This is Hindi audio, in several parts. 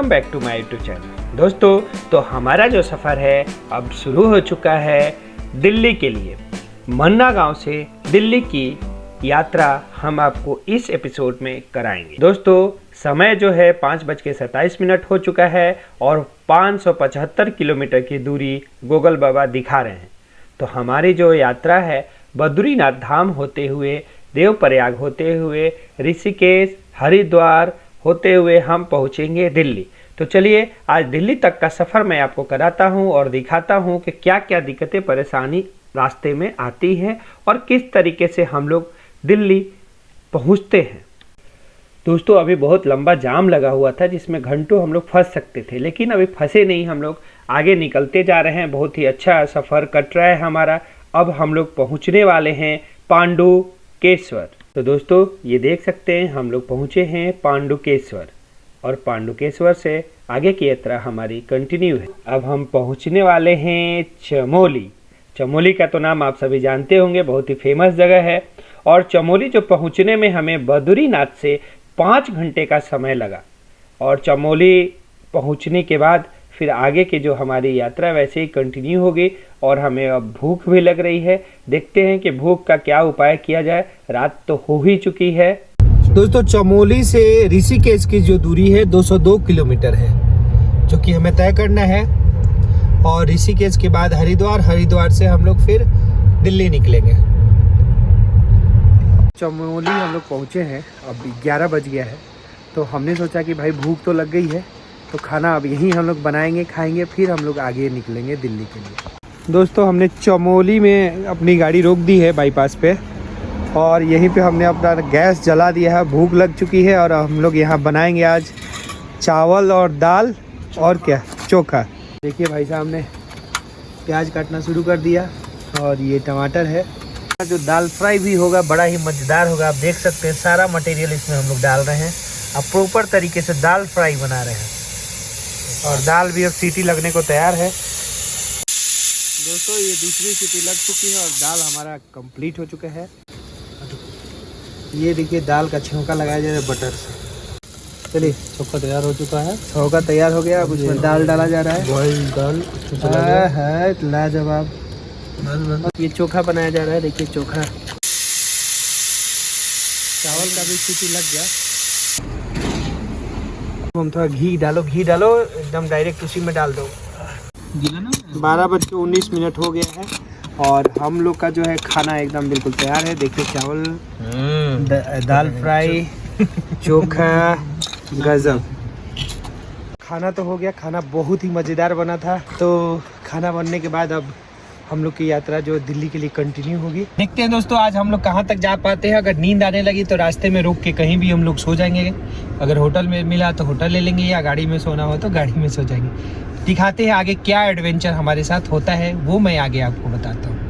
Welcome back to my YouTube channel. दोस्तों तो हमारा जो सफ़र है अब शुरू हो चुका है दिल्ली के लिए। मन्ना गांव से दिल्ली की यात्रा हम आपको इस एपिसोड में कराएंगे। दोस्तों समय जो है 5:27 हो चुका है और 575 किलोमीटर की दूरी गूगल बाबा दिखा रहे हैं। तो हमारी जो यात्रा है बद्रीनाथ धाम होते हुए, देवप्रयाग होते हुए, ऋषिकेश, हरिद्वार होते हुए हम पहुंचेंगे दिल्ली। तो चलिए आज दिल्ली तक का सफ़र मैं आपको कराता हूं और दिखाता हूं कि क्या क्या दिक्कतें परेशानी रास्ते में आती हैं और किस तरीके से हम लोग दिल्ली पहुंचते हैं। दोस्तों अभी बहुत लंबा जाम लगा हुआ था जिसमें घंटों हम लोग फंस सकते थे, लेकिन अभी फंसे नहीं, हम लोग आगे निकलते जा रहे हैं। बहुत ही अच्छा सफ़र कट रहा है हमारा। अब हम लोग पहुँचने वाले हैं पांडुकेश्वर। तो दोस्तों ये देख सकते हैं हम लोग पहुँचे हैं पांडुकेश्वर और पांडुकेश्वर से आगे की यात्रा हमारी कंटिन्यू है। अब हम पहुँचने वाले हैं चमोली। चमोली का तो नाम आप सभी जानते होंगे, बहुत ही फेमस जगह है। और चमोली जो पहुँचने में हमें बद्रीनाथ से 5 घंटे का समय लगा और चमोली पहुँचने के बाद फिर आगे की जो हमारी यात्रा वैसे ही कंटिन्यू होगी। और हमें अब भूख भी लग रही है, देखते हैं कि भूख का क्या उपाय किया जाए। रात तो हो ही चुकी है। दोस्तों चमोली से ऋषिकेश की जो दूरी है 202 किलोमीटर है, जो कि हमें तय करना है। और ऋषिकेश के बाद हरिद्वार, हरिद्वार से हम लोग फिर दिल्ली निकलेंगे। चमोली हम लोग पहुँचे हैं, अब 11 बज गया है। तो हमने सोचा कि भाई भूख तो लग गई है, तो खाना अब यहीं हम लोग बनाएंगे, खाएंगे, फिर हम लोग आगे निकलेंगे दिल्ली के लिए। दोस्तों हमने चमोली में अपनी गाड़ी रोक दी है बाईपास पे और यहीं पे हमने अपना गैस जला दिया है। भूख लग चुकी है और हम लोग यहाँ बनाएंगे आज चावल और दाल और क्या चोखा। देखिए भाई साहब ने प्याज काटना शुरू कर दिया और ये टमाटर है। जो दाल फ्राई भी होगा बड़ा ही मज़ेदार होगा। आप देख सकते हैं सारा मटेरियल इसमें हम लोग डाल रहे हैं। अब प्रॉपर तरीके से दाल फ्राई बना रहे हैं और दाल भी अब सीटी लगने को तैयार है। दोस्तों ये दूसरी सीटी लग चुकी है और दाल हमारा कंप्लीट हो चुका है। ये देखिए दाल का छिलका लगाया जा रहा है बटर से। चलिए चोखा तैयार हो चुका है। चोखा तैयार हो गया, अब उसमें दाल डाला जा रहा है। बॉइल दाल है लाजवाब। ये चोखा बनाया जा रहा है। देखिए चोखा, चावल का भी सीटी लग गया। हम थोड़ा घी डालो एकदम डायरेक्ट उसी में डाल दो। 12:19 हो गया है और हम लोग का जो है खाना एकदम बिल्कुल तैयार है। देखिए चावल, दाल फ्राई, चोखा, गजब। खाना तो हो गया, खाना बहुत ही मज़ेदार बना था। तो खाना बनने के बाद अब हम लोग की यात्रा जो दिल्ली के लिए कंटिन्यू होगी। देखते हैं दोस्तों आज हम लोग कहाँ तक जा पाते हैं। अगर नींद आने लगी तो रास्ते में रुक के कहीं भी हम लोग सो जाएंगे। अगर होटल में मिला तो होटल ले लेंगे या गाड़ी में सोना हो तो गाड़ी में सो जाएंगे। दिखाते हैं आगे क्या एडवेंचर हमारे साथ होता है, वो मैं आगे आपको बताता हूँ।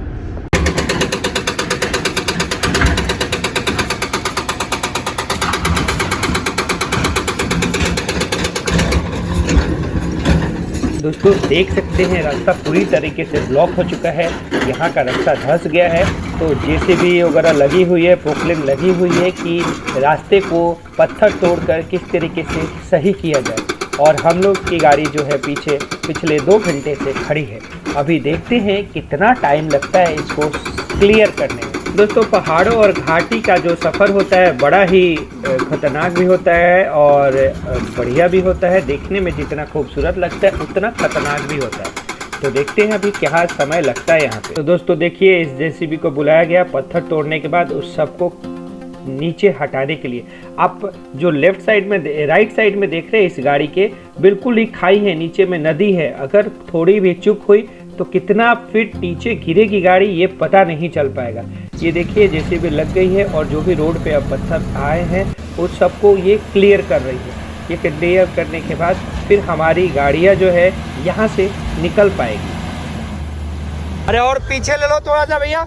दोस्तों देख सकते हैं रास्ता पूरी तरीके से ब्लॉक हो चुका है। यहाँ का रास्ता धंस गया है। तो जेसीबी वगैरह लगी हुई है, पोकलेन लगी हुई है कि रास्ते को पत्थर तोड़कर किस तरीके से सही किया जाए। और हम लोग की गाड़ी जो है पीछे पिछले 2 घंटे से खड़ी है। अभी देखते हैं कितना टाइम लगता है इसको क्लियर करने में। दोस्तों पहाड़ों और घाटी का जो सफ़र होता है बड़ा ही खतरनाक भी होता है और बढ़िया भी होता है। देखने में जितना खूबसूरत लगता है उतना खतरनाक भी होता है। तो देखते हैं अभी क्या समय लगता है यहाँ पे। तो दोस्तों देखिए इस जेसीबी को बुलाया गया पत्थर तोड़ने के बाद उस सबको नीचे हटाने के लिए। आप जो लेफ्ट साइड में राइट साइड में देख रहे हैं इस गाड़ी के बिल्कुल ही खाई है, नीचे में नदी है। अगर थोड़ी भी चूक हुई तो कितना फीट नीचे गिरेगी गाड़ी ये पता नहीं चल पाएगा। ये देखिए जैसे भी लग गई है और जो भी रोड पे अब पत्थर आए हैं उस सबको ये क्लियर कर रही है। ये क्लियर करने के बाद फिर हमारी गाड़ियाँ जो है यहाँ से निकल पाएगी। अरे और पीछे ले लो थोड़ा सा भैया।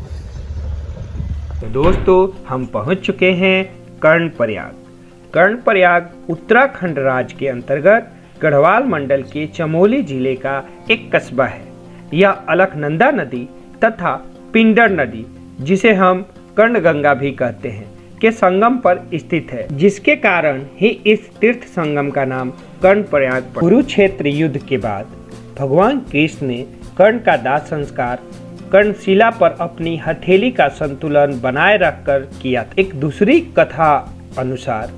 तो दोस्तों हम पहुँच चुके हैं कर्णप्रयाग। कर्णप्रयाग उत्तराखंड राज्य के अंतर्गत गढ़वाल मंडल के चमोली जिले का एक कस्बा है। यह अलकनंदा नदी तथा पिंडर नदी, जिसे हम कर्णगंगा भी कहते हैं, के संगम पर स्थित है, जिसके कारण ही इस तीर्थ संगम का नाम कर्णप्रयाग पड़ा। कुरुक्षेत्र युद्ध के बाद भगवान कृष्ण ने कर्ण का दाह संस्कार कर्णशिला पर अपनी हथेली का संतुलन बनाए रखकर किया था। एक दूसरी कथा अनुसार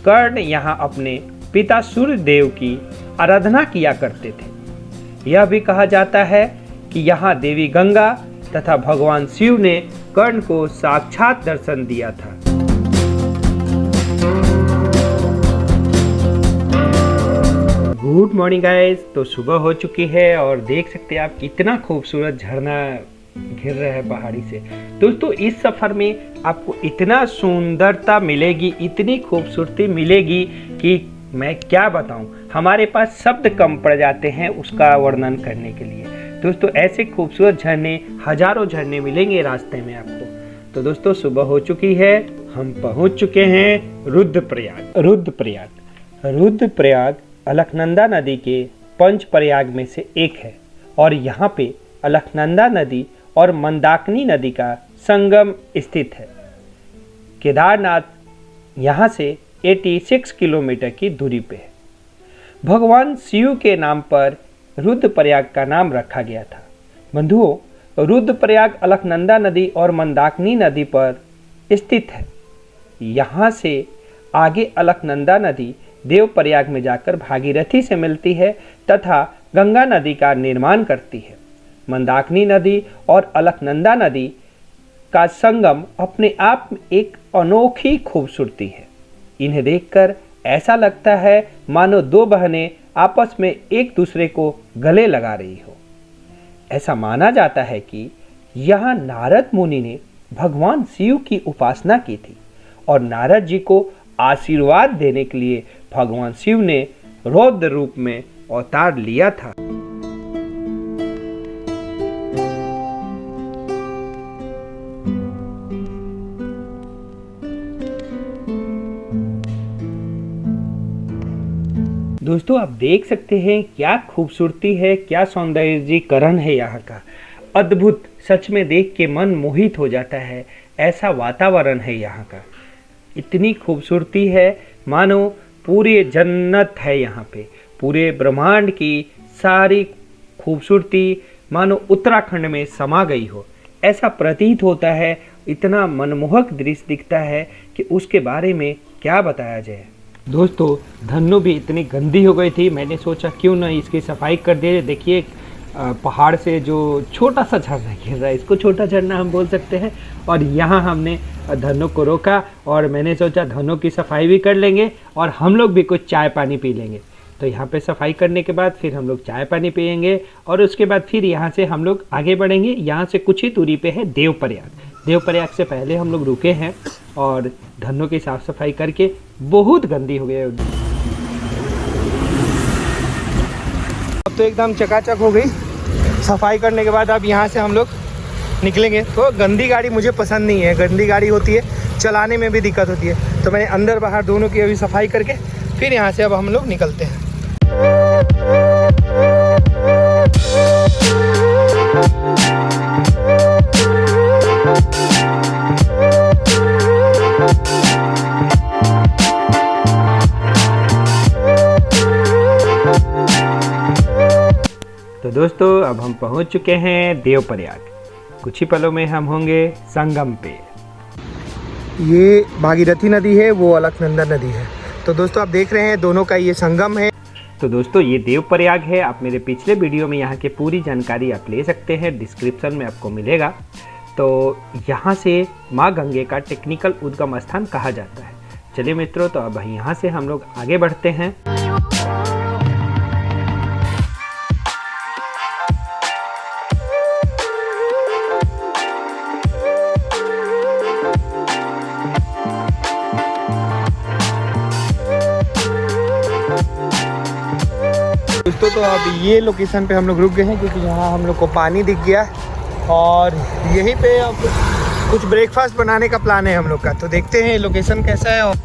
कर्ण यहाँ अपने पिता सूर्यदेव की आराधना किया करते थे। यह भी कहा जाता है कि यहाँ देवी गंगा तथा भगवान शिव ने कर्ण को साक्षात दर्शन दिया था। गुड मॉर्निंग गाइस, तो सुबह हो चुकी है और देख सकते हैं आप कितना खूबसूरत झरना गिर रहा है पहाड़ी से। दोस्तों इस सफर में आपको इतना सुंदरता मिलेगी, इतनी खूबसूरती मिलेगी कि मैं क्या बताऊं, हमारे पास शब्द कम पड़ जाते हैं उसका वर्णन करने के लिए। दोस्तों ऐसे खूबसूरत झरने, हजारों झरने मिलेंगे रास्ते में आपको। तो दोस्तों सुबह हो चुकी है, हम पहुंच चुके हैं रुद्रप्रयाग अलकनंदा नदी के पंच प्रयाग में से एक है और यहाँ पे अलकनंदा नदी और मंदाकिनी नदी का संगम स्थित है। केदारनाथ यहाँ से 86 किलोमीटर की दूरी पे है। भगवान शिव के नाम पर रुद्रप्रयाग का नाम रखा गया था। बंधुओं, रुद्रप्रयाग अलकनंदा नदी और मंदाकिनी नदी पर स्थित है। यहाँ से आगे अलकनंदा नदी देवप्रयाग में जाकर भागीरथी से मिलती है तथा गंगा नदी का निर्माण करती है। मंदाकिनी नदी और अलकनंदा नदी का संगम अपने आप में एक अनोखी खूबसूरती है। इन्हें देखकर ऐसा लगता है मानो दो बहनें आपस में एक दूसरे को गले लगा रही हो। ऐसा माना जाता है कि यहाँ नारद मुनि ने भगवान शिव की उपासना की थी और नारद जी को आशीर्वाद देने के लिए भगवान शिव ने रौद्र रूप में अवतार लिया था। दोस्तों आप देख सकते हैं क्या खूबसूरती है, क्या सौंदर्यीकरण है यहाँ का। अद्भुत, सच में देख के मन मोहित हो जाता है। ऐसा वातावरण है यहाँ का, इतनी खूबसूरती है मानो पूरी जन्नत है यहाँ पे। पूरे ब्रह्मांड की सारी खूबसूरती मानो उत्तराखंड में समा गई हो, ऐसा प्रतीत होता है। इतना मनमोहक दृश्य दिखता है कि उसके बारे में क्या बताया जाए। दोस्तों धन्नो भी इतनी गंदी हो गई थी, मैंने सोचा क्यों ना इसकी सफाई कर दे। देखिए पहाड़ से जो छोटा सा झरना गिर रहा है, इसको छोटा झरना हम बोल सकते हैं। और यहाँ हमने धन्नो को रोका और मैंने सोचा धन्नो की सफाई भी कर लेंगे और हम लोग भी कुछ चाय पानी पी लेंगे। तो यहाँ पे सफाई करने के बाद फिर हम लोग चाय पानी पियेंगे और उसके बाद फिर यहाँ से हम लोग आगे बढ़ेंगे। यहाँ से कुछ ही दूरी पे है देवप्रयाग से पहले हम लोग रुके हैं और धन्नो की साफ़ सफाई करके बहुत गंदी हो गई। अब तो एकदम चकाचक हो गई सफाई करने के बाद। अब यहाँ से हम लोग निकलेंगे। तो गंदी गाड़ी मुझे पसंद नहीं है, गंदी गाड़ी होती है चलाने में भी दिक्कत होती है। तो मैंने अंदर बाहर दोनों की अभी सफाई करके फिर यहाँ से अब हम लोग निकलते हैं। तो दोस्तों अब हम पहुंच चुके हैं देवप्रयाग। कुछ ही पलों में हम होंगे संगम पे। ये भागीरथी नदी है, वो अलकनंदा नदी है। तो दोस्तों आप देख रहे हैं दोनों का ये संगम है। तो दोस्तों ये देवप्रयाग है। आप मेरे पिछले वीडियो में यहाँ की पूरी जानकारी आप ले सकते हैं, डिस्क्रिप्शन में आपको मिलेगा। तो यहाँ से माँ गंगे का टेक्निकल उद्गम स्थान कहा जाता है। चलिए मित्रों, तो अब यहाँ से हम लोग आगे बढ़ते हैं। दोस्तों तो अब ये लोकेशन पे हम लोग रुक गए हैं क्योंकि यहाँ हम लोग को पानी दिख गया और यहीं पे अब कुछ ब्रेकफास्ट बनाने का प्लान है हम लोग का। तो देखते हैं लोकेशन कैसा है।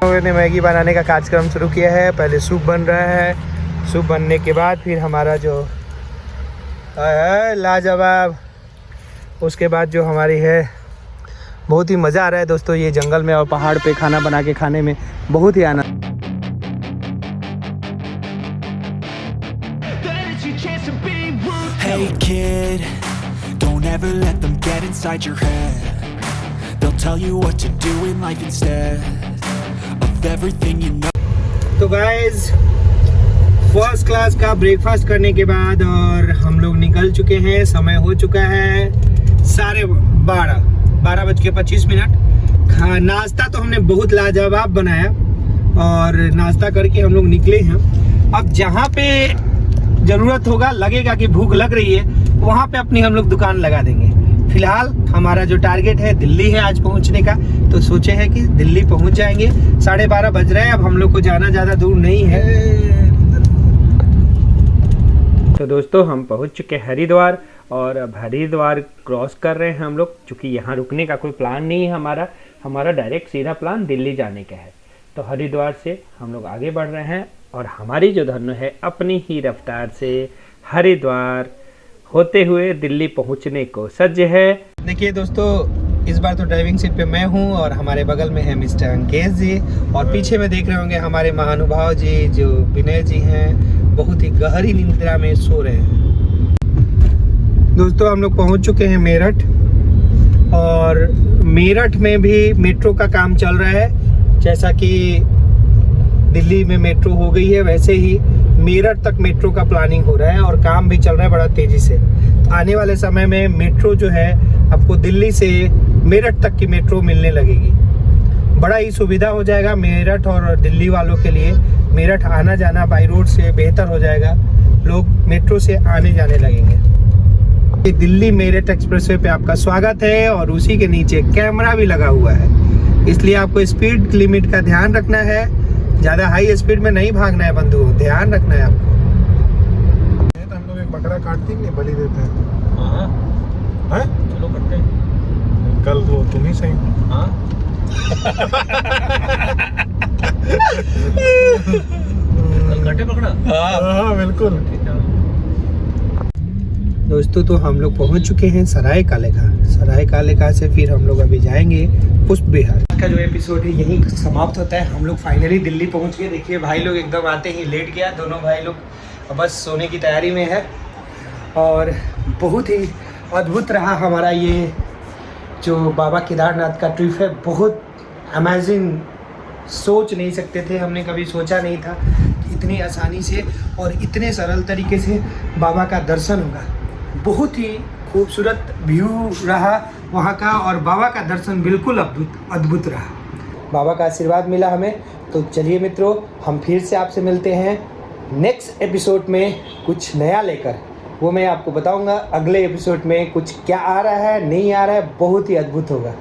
ने मैगी बनाने का कार्यक्रम शुरू किया है। पहले सूप बन रहा है, सूप बनने के बाद फिर हमारा जो है लाजवाब, उसके बाद जो हमारी है, बहुत ही मज़ा आ रहा है दोस्तों ये जंगल में और पहाड़ पे खाना बना के खाने में बहुत ही आनंद। Hey kid, don't ever let them get inside your head. They'll tell you what to do in life instead of everything you know. तो गाइस फर्स्ट क्लास का ब्रेकफास्ट करने के बाद और हम लोग निकल चुके हैं। समय हो चुका है 12:25। नाश्ता तो हमने बहुत लाजवाब बनाया और नाश्ता करके हम लोग निकले हैं। अब जहाँ पे ज़रूरत होगा, लगेगा कि भूख लग रही है, वहाँ पे अपनी हम लोग दुकान लगा देंगे। फिलहाल हमारा जो टारगेट है दिल्ली है आज पहुँचने का, तो सोचे हैं कि दिल्ली पहुँच जाएंगे। 12:30 बज रहे हैं, अब हम लोग को जाना ज़्यादा दूर नहीं है। तो दोस्तों हम पहुंच चुके हैं हरिद्वार और अब हरिद्वार क्रॉस कर रहे हैं हम लोग, क्योंकि यहाँ रुकने का कोई प्लान नहीं है हमारा डायरेक्ट सीधा प्लान दिल्ली जाने का है। तो हरिद्वार से हम लोग आगे बढ़ रहे हैं और हमारी जो धनु है अपनी ही रफ्तार से हरिद्वार होते हुए दिल्ली पहुँचने को सज्ज है। देखिए दोस्तों, इस बार तो ड्राइविंग सीट पे मैं हूँ और हमारे बगल में है मिस्टर अंकेश जी और पीछे में देख रहे होंगे हमारे महानुभाव जी जो विनय जी हैं, बहुत ही गहरी निद्रा में सो रहे हैं। दोस्तों हम लोग पहुँच चुके हैं मेरठ और मेरठ में भी मेट्रो का काम चल रहा है। जैसा कि दिल्ली में मेट्रो हो गई है, वैसे ही मेरठ तक मेट्रो का प्लानिंग हो रहा है और काम भी चल रहा है बड़ा तेज़ी से। आने वाले समय में मेट्रो जो है आपको दिल्ली से मेरठ तक की मेट्रो मिलने लगेगी। बड़ा ही सुविधा हो जाएगा मेरठ और दिल्ली वालों के लिए। मेरठ आना जाना बाई रोड से बेहतर हो जाएगा, लोग मेट्रो से आने जाने लगेंगे। दिल्ली मेरठ एक्सप्रेसवे पे आपका स्वागत है और उसी के नीचे कैमरा भी लगा हुआ है, इसलिए आपको स्पीड लिमिट का ध्यान रखना है। ज़्यादा हाई स्पीड में नहीं भागना है बंधु, ध्यान रखना है आपको। तो हम लोग एक बकरा काटते नहीं, बलि देते हैं। हैं? चलो करते हैं। कल तो तुम ही सही। हाँ कल काटे पकड़ा। हाँ बिल्कुल। दोस्तों तो हम लोग पहुंच चुके हैं सराय कालेका से फिर हम लोग अभी जाएंगे पुष्प विहार। का जो एपिसोड है यहीं समाप्त होता है। हम लोग फाइनली दिल्ली पहुंच गए। देखिए भाई लोग एकदम आते ही लेट गया, दोनों भाई लोग बस सोने की तैयारी में है और बहुत ही अद्भुत रहा हमारा ये जो बाबा केदारनाथ का ट्रिप है। बहुत अमेजिंग, सोच नहीं सकते थे, हमने कभी सोचा नहीं था कि इतनी आसानी से और इतने सरल तरीके से बाबा का दर्शन होगा। बहुत ही खूबसूरत व्यू रहा वहाँ का और बाबा का दर्शन बिल्कुल अद्भुत रहा। बाबा का आशीर्वाद मिला हमें। तो चलिए मित्रों, हम फिर से आपसे मिलते हैं नेक्स्ट एपिसोड में कुछ नया लेकर। वो मैं आपको बताऊंगा अगले एपिसोड में कुछ क्या आ रहा है, नहीं आ रहा है, बहुत ही अद्भुत होगा।